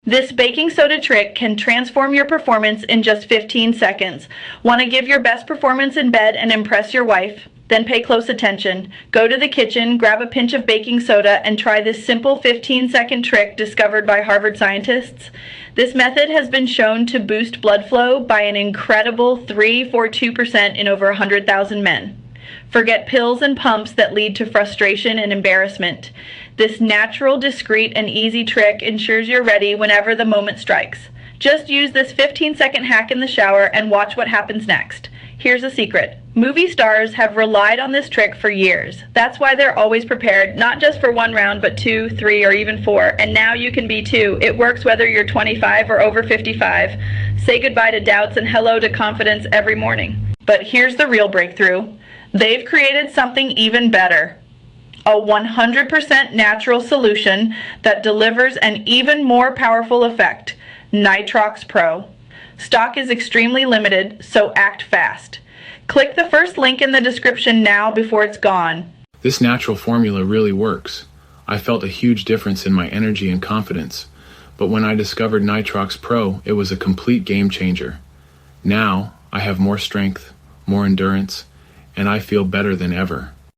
This baking soda trick can transform your performance in just 15 seconds. Want to give your best performance in bed and impress your wife? Then pay close attention. Go to the kitchen, grab a pinch of baking soda, and try this simple 15-second trick discovered by Harvard scientists. This method has been shown to boost blood flow by an incredible 3.42% in over 100,000 men. Forget pills and pumps that lead to frustration and embarrassment. This natural, discreet, and easy trick ensures you're ready whenever the moment strikes. Just use this 15-second hack in the shower and watch what happens next. Here's a secret. Movie stars have relied on this trick for years. That's why they're always prepared, not just for one round, but 2, 3, or even 4. And now you can be too. It works whether you're 25 or over 55. Say goodbye to doubts and hello to confidence every morning. But here's the real breakthrough. They've created something even better. A 100% natural solution that delivers an even more powerful effect. Nitrox Pro. Stock is extremely limited, so act fast. Click the first link in the description now before it's gone. This natural formula really works. I felt a huge difference in my energy and confidence, but when I discovered Nitrox Pro, it was a complete game changer. Now, I have more strength, more endurance, and I feel better than ever.